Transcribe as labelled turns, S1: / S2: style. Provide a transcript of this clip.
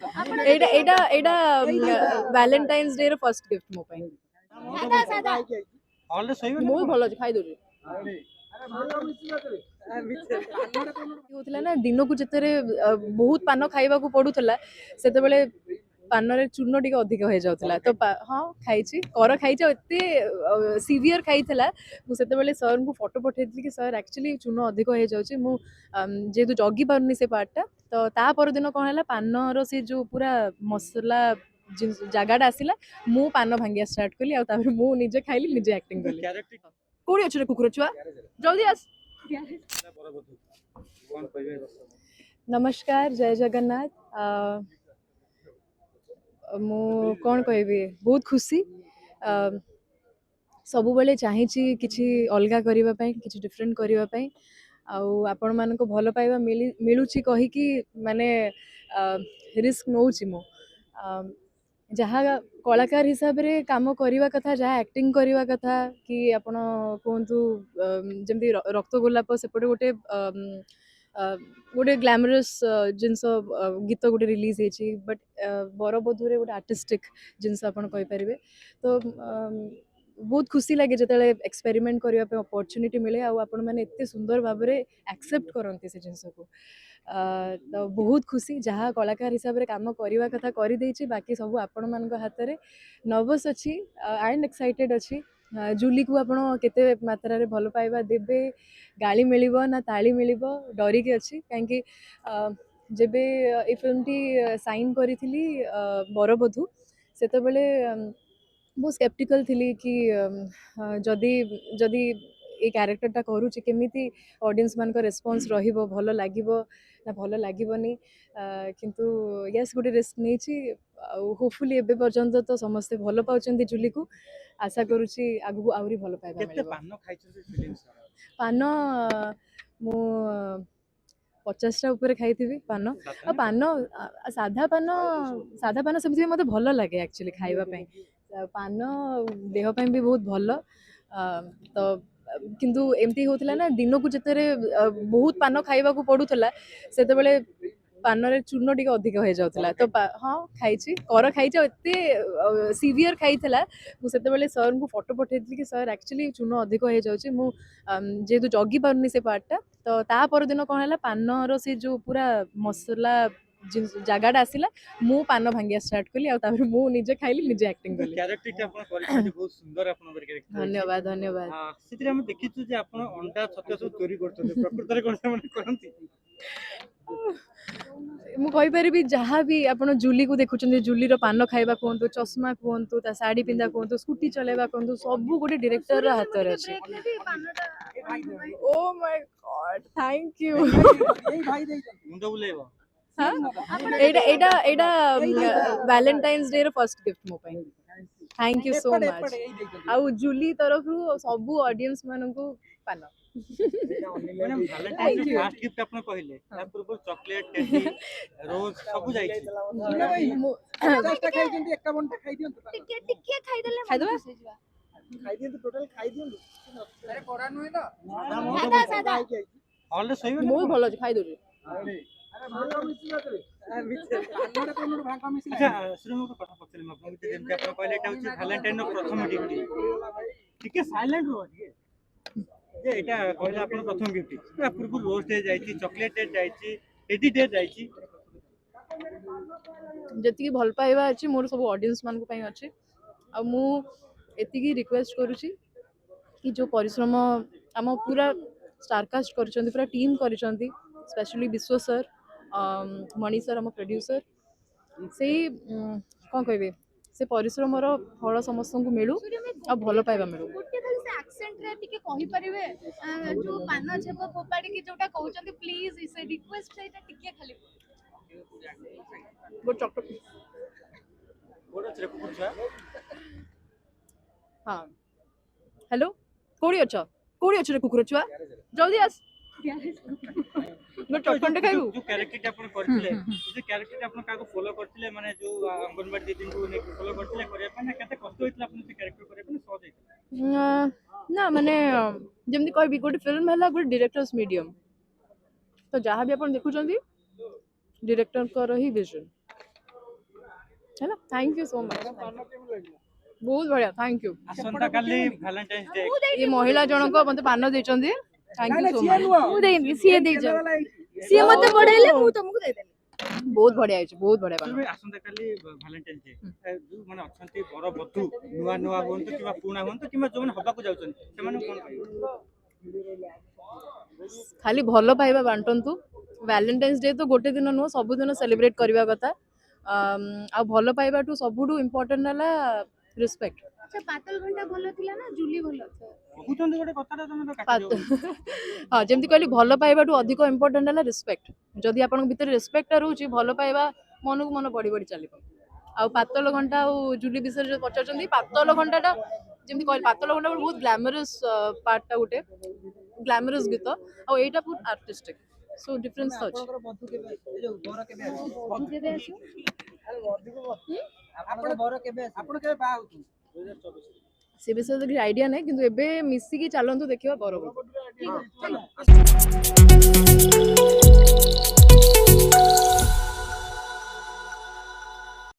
S1: ଏଇଟା ଏଇଟା ଏଇଟା ଭ୍ୟାଲେଣ୍ଟାଇନ୍ସ ଡେ ର ଫର୍ଷ୍ଟ ଗିଫ୍ଟ ମୋ ପାଇଁ। ବହୁତ ଭଲ ଅଛି, ଖାଇଦଉଛି। ହଉଥିଲା ନା ଦିନକୁ ଯେତେବେଳେ ବହୁତ ପାନ ଖାଇବାକୁ ପଡୁଥିଲା ସେତେବେଳେ ପାନରେ ଚୂନ ଟିକେ ଅଧିକ ହେଇଯାଉଥିଲା ତ ହଁ ଖାଇଛି, କର ଖାଇଛି। ଆଉ ଏତେ ସିଭିୟର ଖାଇଥିଲା ମୁଁ ସେତେବେଳେ ସାର୍ଙ୍କୁ ଫଟୋ ପଠେଇଥିଲି କି ସାର୍ ଆକ୍ଚୁଆଲି ଚୂନ ଅଧିକ ହେଇଯାଉଛି, ମୁଁ ଯେହେତୁ ଜଗି ପାରୁନି ସେ ପାର୍ଟଟା। ତ ତା ପରଦିନ କ'ଣ ହେଲା, ପାନର ସେ ଯୋଉ ପୁରା ମସଲା ଜାଗାଟା ଆସିଲା, ମୁଁ ପାନ ଭାଙ୍ଗିବା ଷ୍ଟାର୍ଟ କଲି ଆଉ ତାପରେ ମୁଁ ନିଜେ ଖାଇଲି, ନିଜେ ଆକ୍ଟିଂ କଲି। କୋଉଠି ଅଛୁ ରେ କୁକୁର ଛୁଆ, ଜଲ୍ଦି ଆସ। ନମସ୍କାର, ଜୟ ଜଗନ୍ନାଥ। ମୁଁ କ'ଣ କହିବି, ବହୁତ ଖୁସି। ସବୁବେଳେ ଚାହିଁଛି କିଛି ଅଲଗା କରିବା ପାଇଁ, କିଛି ଡିଫରେଣ୍ଟ କରିବା ପାଇଁ। ଆଉ ଆପଣମାନଙ୍କୁ ଭଲ ପାଇବା ମିଳୁଛି କହିକି ମାନେ ରିସ୍କ ନେଉଛି ମୁଁ। ଯାହା କଳାକାର ହିସାବରେ କାମ କରିବା କଥା, ଯାହା ଆକ୍ଟିଂ କରିବା କଥା, କି ଆପଣ କୁହନ୍ତୁ ଯେମିତି ରକ୍ତ ଗୋଲାପ ସେପଟେ ଗୋଟେ ଗୋଟେ ଗ୍ଲାମରସ୍ ଜିନିଷ, ଗୀତ ଗୋଟେ ରିଲିଜ୍ ହେଇଛି, ବଟ୍ ବରବଧୂରେ ଗୋଟେ ଆର୍ଟିଷ୍ଟିକ୍ ଜିନିଷ ଆପଣ କହିପାରିବେ। ତ ବହୁତ ଖୁସି ଲାଗେ ଯେତେବେଳେ ଏକ୍ସପେରିମେଣ୍ଟ କରିବା ପାଇଁ ଅପରଚ୍ୟୁନିଟି ମିଳେ ଆଉ ଆପଣମାନେ ଏତେ ସୁନ୍ଦର ଭାବରେ ଆକ୍ସେପ୍ଟ କରନ୍ତି ସେ ଜିନିଷକୁ। ତ ବହୁତ ଖୁସି, ଯାହା କଳାକାର ହିସାବରେ କାମ କରିବା କଥା କରିଦେଇଛି, ବାକି ସବୁ ଆପଣମାନଙ୍କ ହାତରେ। ନର୍ଭସ୍ ଅଛି ଆଣ୍ଡ ଏକ୍ସାଇଟେଡ୍ ଅଛି। ଜୁଲିକୁ ଆପଣ କେତେ ମାତ୍ରାରେ ଭଲ ପାଇବା ଦେବେ, ଗାଳି ମିଳିବ ନା ତାଳି ମିଳିବ, ଡରିକି ଅଛି। କାହିଁକି ଯେବେ ଏ ଫିଲ୍ମଟି ସାଇନ୍ କରିଥିଲି ବରବଧୂ, ସେତେବେଳେ ବହୁତ ସ୍କେପ୍ଟିକାଲ ଥିଲି କି ଯଦି ଯଦି ଏ କ୍ୟାରେକ୍ଟରଟା କରୁଛି କେମିତି ଅଡ଼ିଏନ୍ସ ମାନଙ୍କ ରେସ୍ପନ୍ସ ରହିବ, ଭଲ ଲାଗିବ ନା ଭଲ ଲାଗିବନି। କିନ୍ତୁ ୟେସ୍, ଗୋଟେ ରିସ୍କ ନେଇଛି ଆଉ ହୋପଫୁଲି ଏବେ ପର୍ଯ୍ୟନ୍ତ ତ ସମସ୍ତେ ଭଲ ପାଉଛନ୍ତି ଜୁଲିକୁ। ଆଶା କରୁଛି ଆଗକୁ ଆହୁରି ଭଲ ପାଇବା ମିଳିବ। ପାନ ମୁଁ 50ଟା ଉପରେ ଖାଇଥିବି ପାନ। ଆଉ ପାନ ସାଧା ପାନ ସେମିତି ମୋତେ ଭଲ ଲାଗେ ଆକ୍ଚୁଆଲି ଖାଇବା ପାଇଁ। ପାନ ଦେହ ପାଇଁ ବି ବହୁତ ଭଲ। ତ କିନ୍ତୁ ଏମିତି ହଉଥିଲା ନା ଦିନକୁ ଯେତେବେଳେ ବହୁତ ପାନ ଖାଇବାକୁ ପଡୁଥିଲା ସେତେବେଳେ ପାନରେ ଚୂନ ଟିକେ ଅଧିକ ହେଇଯାଉଥିଲା। ତ ହଁ ଖାଇଛି, କର ଖାଇଛି। ଆଉ ଏତେ ସିଭିୟର ଖାଇଥିଲା ମୁଁ ସେତେବେଳେ ସାର୍ଙ୍କୁ ଫଟୋ ପଠେଇଥିଲି କି ସାର୍ ଆକ୍ଚୁଆଲି ଚୂନ ଅଧିକ ହେଇଯାଉଛି, ମୁଁ ଯେହେତୁ ଜଗି ପାରୁନି ସେ ପାର୍ଟଟା। ତ ତା ପରଦିନ କ'ଣ ହେଲା, ପାନର ସେ ଯୋଉ ପୁରା ମସଲା ଜାଗାଟା ଆସିଲା, ମୁଁ ପାନ ଭାଙ୍ଗିବା ଷ୍ଟାର୍ଟ କଲି ଆଉ ତାପରେ ମୁଁ ନିଜେ ଖାଇଲି, ନିଜେ ଆକ୍ଟିଂ କଲି। ଧନ୍ୟବାଦ ଧନ୍ୟବାଦ।
S2: ସେଥିରେ ଆମେ ଦେଖିଛୁ ଯେ ଆପଣ ଅଣ୍ଡା ଛତୁଆ ସବୁ ଚୋରି କରୁଛନ୍ତି, ପ୍ରକୃତରେ କ'ଣ ସେମାନେ କରନ୍ତି?
S1: ମୁଁ କହିପାରିବି ଯାହା ବି ଆପଣ ଜୁଲିକୁ ଦେଖୁଛନ୍ତି, ଜୁଲିର ପାନ ଖାଇବା କୁହନ୍ତୁ, ଚଷମା କୁହନ୍ତୁ, ତା ଶାଢ଼ୀ ପିନ୍ଧା କୁହନ୍ତୁ, ସ୍କୁଟି ଚଲେଇବା କୁହନ୍ତୁ, ସବୁ ଗୋଟେ ଡିରେକ୍ଟରର ହାତରେ ଅଛି। Oh my god, thank you.
S2: ମୁଣ୍ଡ ବୁଲେଇବ।
S1: ଏଇଟା ଏଇଟା ଏଇଟା ଭ୍ୟାଲେଣ୍ଟାଇନ୍ସ ଡେ ର ଫର୍ଷ୍ଟ ଗିଫ୍ଟ ମୋ ପାଇଁ। Thank you so much. ଆଉ ଜୁଲି ତରଫରୁ ସବୁ ଅଡିଏନ୍ସ ମାନଙ୍କୁ ପାନ।
S2: ଫାଷ୍ଟ ଗିଫ୍ଟ ଆପଣ କହିଲେ, ତା ପୂର୍ବରୁ ଚକୋଲେଟ, ଟେଡି, ରୋଜ ସବୁ ଯାଇଛି।
S1: ଖାଇଦବା। ବହୁତ ଭଲ ଅଛି, ଖାଇଦଉଛି।
S2: ଏଇଟା କହିଲେ ଆପଣ ପ୍ରଥମ ଗିଫ୍ଟ, ତା ପୂର୍ବରୁ ରୋଜ ଡେ ଯାଇଛି, ଚକୋଲେଟ ଡେ ଯାଇଛି, ଟେଡି ଡେ ଯାଇଛି।
S1: ଯେତିକି ଭଲ ପାଇବା ଅଛି ମୋର ସବୁ ଅଡିଏନ୍ସ ମାନଙ୍କ ପାଇଁ ଅଛି। ଆଉ ମୁଁ ଏତିକି ରିକ୍ୱେଷ୍ଟ କରୁଛି କି ଯୋଉ ପରିଶ୍ରମ ଆମ ପୁରା ଷ୍ଟାରକାଷ୍ଟ କରିଛନ୍ତି, ପୁରା ଟିମ୍ କରିଛନ୍ତି, ସ୍ପେଶାଲି ବିଶ୍ୱ ସାର୍, ମଣି ସାର୍ ଆମ ପ୍ରଡ୍ୟୁସର, ସେଇ କ'ଣ କହିବି, ସେ ପରିଶ୍ରମର ଫଳ ସମସ୍ତଙ୍କୁ ମିଳୁ ଆଉ ଭଲ ପାଇବା ମିଳୁ।
S3: ଟିକେ କହିପାରିବେ ଯୋଉ ପାନ ଛେପ ଫୋପାଡ଼ିକି ଯୋଉଟା କହୁଛନ୍ତି, ପ୍ଲିଜ ସେ ରିକ୍ୱେଷ୍ଟ ସେଇଟା ଟିକେ ଖାଲି
S1: ହଁ, ହ୍ୟାଲୋ, କୋଉଠି ଅଛ ରେ କୁକୁର ଛୁଆ, ଜଲ୍ଦି ଆସ। ଚଟକଣ୍ଡେ ଖାଇବୁ।
S2: ଯୋଉ କ୍ୟାରେକ୍ଟରଟା ଆପଣ କରିଥିଲେ, ସେ କ୍ୟାରେକ୍ଟରଟା ଆପଣ କାହାକୁ ଫଲୋ କରିଥିଲେ, ମାନେ ଯୋଉ ଅଙ୍ଗନବାଡି ଦିଦିଙ୍କୁ ନେଇକି ଫଲୋ କରିଥିଲେ କରିବା ପାଇଁ, ନା କେତେ କଷ୍ଟ ହେଇଥିଲା ଆପଣ ସେ କ୍ୟାରେକ୍ଟର କରିବା ପାଇଁ, ସହଜ ହେଇଥିଲା?
S1: ନା ମାନେ ଯେମିତି କହିବି, ଗୋଟେ ଫିଲ୍ମ ହେଲା ଗୋଟେ ଡିରେକ୍ଟର୍ସ ମିଡିୟମ। ତ ଯାହା ବି ଆପଣ ଦେଖୁଛନ୍ତି ଡିରେକ୍ଟରଙ୍କର ହିଁ ଭିଜନ। ହେଲା थैंक यू सो मच बहुत बढ़िया थैंक यू
S2: ଆସନ୍ତା କାଲି ଭ୍ୟାଲେଣ୍ଟାଇନ୍ସ ଡେ
S1: ये महिला जनक मते पान ଦେଇଛନ୍ତି थैंक यू सो मच
S3: ମୁଁ ଦେଇନି ସିଏ ଦେଇଛନ୍ତି ସିଏ ମତେ ବଢେଇଲେ ମୁଁ ତମକୁ ଦେଇଦେଲି
S1: बहुत बढ़िया ହେଇଛି बहुत बढ़िया पान
S2: ଆସନ୍ତା କାଲି ଭ୍ୟାଲେଣ୍ଟାଇନ୍ସ ଡେ ଯୋଉ ମାନେ ଅଛନ୍ତି ବର ବଧୁ ନୂଆ ନୂଆ ହୁଅନ୍ତୁ କିମ୍ବା ପୁରୁଣା ହୁଅନ୍ତୁ କିମ୍ବା ଯୋଉମାନେ ହବାକୁ ଯାଉଛନ୍ତି ସେମାନଙ୍କୁ କଣ କହିବେ
S1: ଖାଲି ଭଲ ପାଇବା ବାଣ୍ଟନ୍ତୁ ଭ୍ୟାଲେଣ୍ଟାଇନ୍ସ ଡେ ତ ଗୋଟେ ଦିନ ନୁହଁ ସବୁଦିନ ସେଲିବ୍ରେଟ୍ କରିବା କଥା ଆଉ ଭଲ ପାଇବାଠୁ ସବୁଠୁ ଇମ୍ପୋର୍ଟାଣ୍ଟ ହେଲା ରେସ୍ପେକ୍ଟ
S3: ଆଚ୍ଛା ପାତଲ ଘଣ୍ଟା ଭଲ ଥିଲା ନା ଜୁଲି ଭଲ
S2: କହୁଛନ୍ତି ଗୋଟେ କଥାଟା ତମେ ତ କାଟି ଦଉଛ।
S1: ହଁ ଯେମିତି କହିଲି ଭଲ ପାଇବାଠୁ ଅଧିକ ଇମ୍ପୋର୍ଟାଣ୍ଟ ହେଲା ରେସ୍ପେକ୍ଟ ଯଦି ଆପଣଙ୍କ ଭିତରେ ରେସ୍ପେକ୍ଟଟା ରହୁଛି ଭଲ ପାଇବା ମନକୁ ମନ ବଢି ବଢି ଚାଲିବ ଆଉ ପାତଲ ଘଣ୍ଟା ଆଉ ଜୁଲି ବିଷୟରେ ଯୋଉ ପଚାରୁଛନ୍ତି ପାତଲ ଘଣ୍ଟାଟା ଯେମିତି କହିଲି ପାତଲ ଘଣ୍ଟା ଗୋଟେ ବହୁତ ଗ୍ଲାମରସ୍ ପାର୍ଟଟା ଗୋଟେ ଗ୍ଲାମରସ୍ ଗୀତ ଆଉ ଏଇଟା ବହୁତ ଆର୍ଟିଷ୍ଟିକ ସୋ ଡିଫରେନ୍ସ ଅଛି
S3: ବଧୁ କେବେ ଆସିବ
S2: ଆପଣ କେବେ ବାହା ହଉଛନ୍ତି 2024
S1: ସେ ବିଷୟରେ କିଛି ଆଇଡିଆ ନାହିଁ କିନ୍ତୁ ଏବେ ମିଶିକି ଚାଲନ୍ତୁ ଦେଖିବା ବରଗଡ଼
S3: ଠିକ ଅଛି